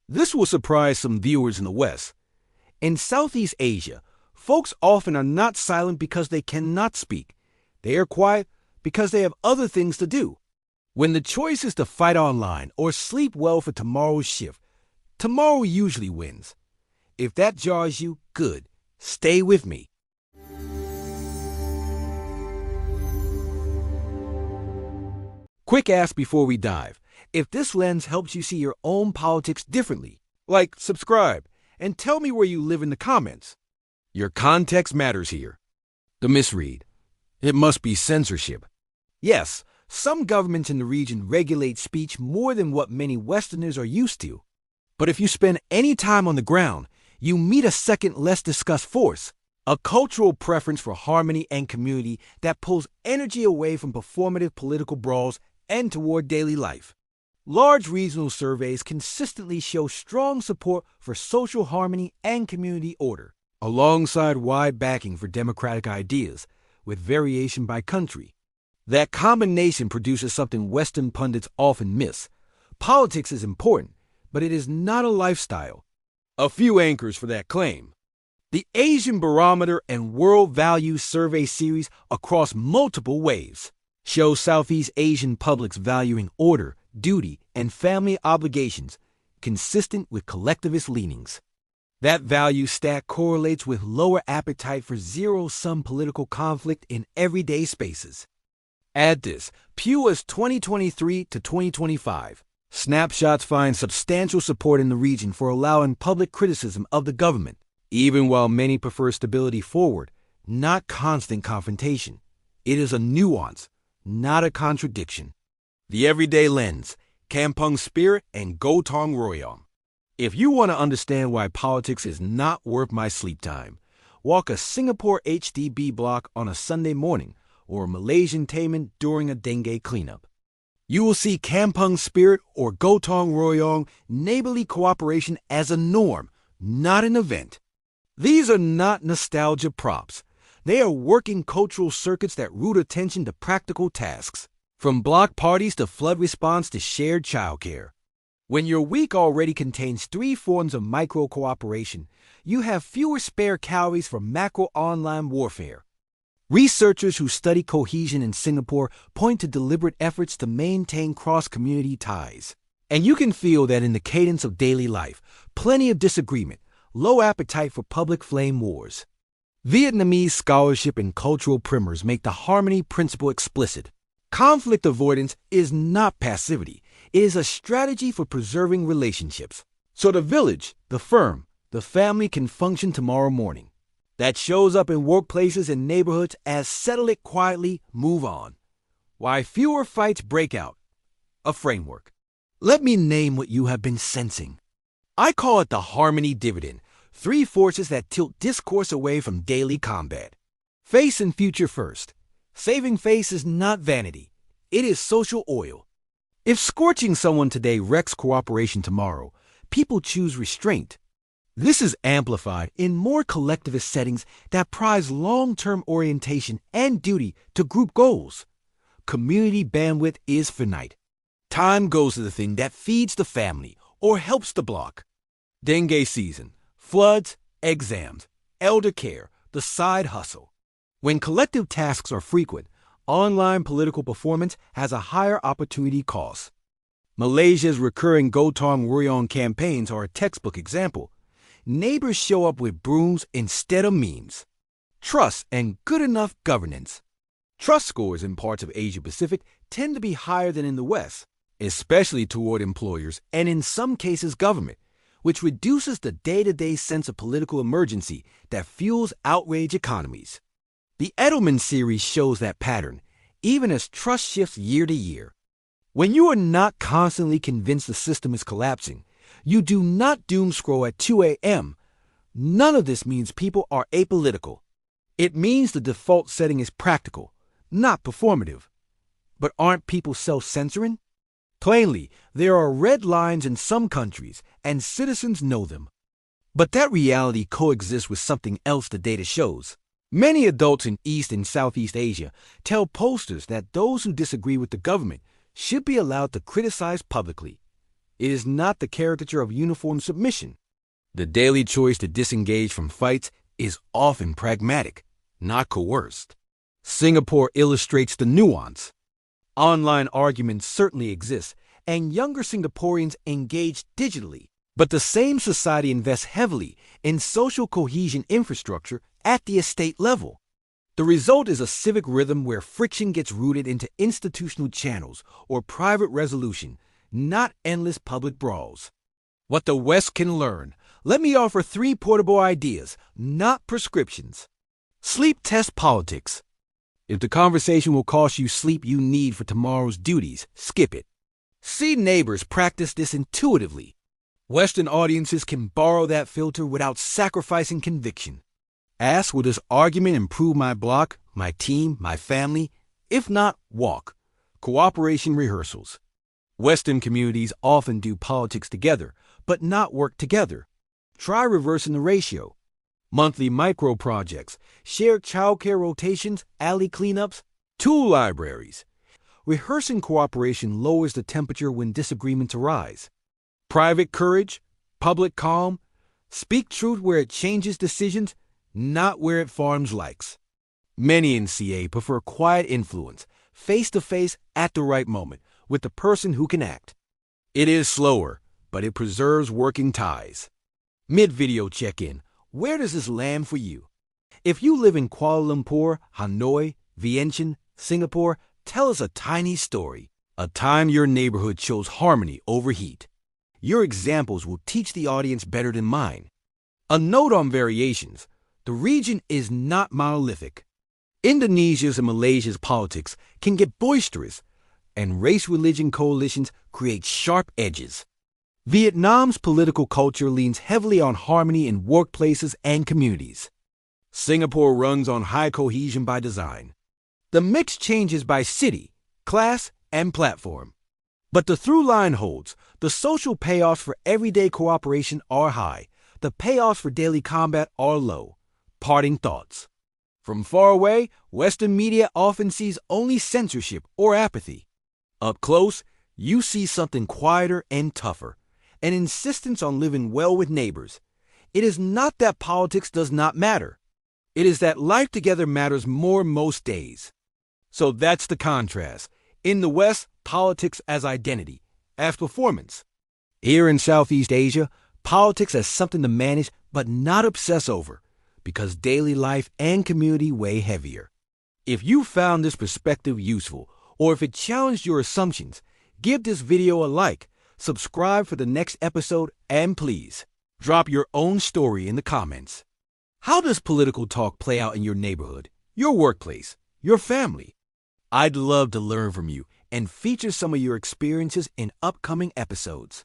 This will surprise some viewers in the West. In Southeast Asia, folks often are not silent because they cannot speak. They are quiet because they have other things to do. When the choice is to fight online or sleep well for tomorrow's shift, tomorrow usually wins. If that jars you, good. Stay with me. Quick ask before we dive. If this lens helps you see your own politics differently, like, subscribe, and tell me where you live in the comments. Your context matters here. The misread. It must be censorship. Yes, some governments in the region regulate speech more than what many Westerners are used to. But if you spend any time on the ground, you meet a second less discussed force, a cultural preference for harmony and community that pulls energy away from performative political brawls and toward daily life. Large regional surveys consistently show strong support for social harmony and community order, alongside wide backing for democratic ideas, with variation by country. That combination produces something Western pundits often miss. Politics is important, but it is not a lifestyle. A few anchors for that claim. The Asian Barometer and World Values Survey series across multiple waves shows Southeast Asian publics valuing order, duty, and family obligations consistent with collectivist leanings. That value stack correlates with lower appetite for zero-sum political conflict in everyday spaces. Add this, Pew's 2023 to 2025 snapshots find substantial support in the region for allowing public criticism of the government, even while many prefer stability forward, not constant confrontation. It is a nuance, not a contradiction. The everyday lens, Kampung spirit, and gotong royong. If you want to understand why politics is not worth my sleep time, walk a Singapore HDB block on a Sunday morning or a Malaysian Taman during a dengue cleanup. You will see Kampung spirit or gotong royong neighborly cooperation as a norm, not an event. These are not nostalgia props. They are working cultural circuits that root attention to practical tasks, from block parties to flood response to shared childcare. When your week already contains 3 forms of micro-cooperation, you have fewer spare calories for macro online warfare. Researchers who study cohesion in Singapore point to deliberate efforts to maintain cross-community ties. And you can feel that in the cadence of daily life, plenty of disagreement, low appetite for public flame wars. Vietnamese scholarship and cultural primers make the harmony principle explicit. Conflict avoidance is not passivity. It is a strategy for preserving relationships. So the village, the firm, the family can function tomorrow morning. That shows up in workplaces and neighborhoods as settle it quietly, move on. Why fewer fights break out. A framework. Let me name what you have been sensing. I call it the harmony dividend. 3 forces that tilt discourse away from daily combat. Face and future first. Saving face is not vanity. It is social oil. If scorching someone today wrecks cooperation tomorrow, people choose restraint. This is amplified in more collectivist settings that prize long-term orientation and duty to group goals. Community bandwidth is finite. Time goes to the thing that feeds the family or helps the block. Dengue season, floods, exams, elder care, the side hustle. When collective tasks are frequent, online political performance has a higher opportunity cost. Malaysia's recurring gotong royong campaigns are a textbook example. Neighbors show up with brooms instead of memes. Trust and good enough governance. Trust scores in parts of Asia-Pacific tend to be higher than in the West, especially toward employers and in some cases government, which reduces the day-to-day sense of political emergency that fuels outrage economies. The Edelman series shows that pattern, even as trust shifts year to year. When you are not constantly convinced the system is collapsing, you do not doom scroll at 2 a.m. None of this means people are apolitical. It means the default setting is practical, not performative. But aren't people self-censoring? Plainly, there are red lines in some countries, and citizens know them. But that reality coexists with something else the data shows. Many adults in East and Southeast Asia tell pollsters that those who disagree with the government should be allowed to criticize publicly. It is not the caricature of uniform submission. The daily choice to disengage from fights is often pragmatic, not coerced. Singapore illustrates the nuance. Online arguments certainly exist, and younger Singaporeans engage digitally. But the same society invests heavily in social cohesion infrastructure at the estate level. The result is a civic rhythm where friction gets rooted into institutional channels or private resolution, not endless public brawls. What the West can learn. Let me offer 3 portable ideas, not prescriptions. Sleep test politics. If the conversation will cost you sleep you need for tomorrow's duties, skip it. See neighbors practice this intuitively. Western audiences can borrow that filter without sacrificing conviction. Ask, will this argument improve my block, my team, my family? If not, walk. Cooperation rehearsals. Western communities often do politics together, but not work together. Try reversing the ratio. Monthly micro projects, shared childcare rotations, alley cleanups, tool libraries. Rehearsing cooperation lowers the temperature when disagreements arise. Private courage, public calm. Speak truth where it changes decisions, not where it farms likes. Many in CA prefer quiet influence, face-to-face at the right moment, with the person who can act. It is slower, but it preserves working ties. Mid-video check-in. Where does this land for you? If you live in Kuala Lumpur, Hanoi, Vientiane, Singapore, tell us a tiny story. A time your neighborhood chose harmony over heat. Your examples will teach the audience better than mine. A note on variations. The region is not monolithic. Indonesia's and Malaysia's politics can get boisterous, and race-religion coalitions create sharp edges. Vietnam's political culture leans heavily on harmony in workplaces and communities. Singapore runs on high cohesion by design. The mix changes by city, class, and platform. But the through line holds. The social payoffs for everyday cooperation are high. The payoffs for daily combat are low. Parting thoughts. From far away, Western media often sees only censorship or apathy. Up close, you see something quieter and tougher. An insistence on living well with neighbors. It is not that politics does not matter. It is that life together matters more most days. So that's the contrast. In the West, politics as identity, as performance. Here in Southeast Asia, politics as something to manage but not obsess over, because daily life and community weigh heavier. If you found this perspective useful, or if it challenged your assumptions, give this video a like, subscribe for the next episode, and please, drop your own story in the comments. How does political talk play out in your neighborhood, your workplace, your family? I'd love to learn from you and feature some of your experiences in upcoming episodes.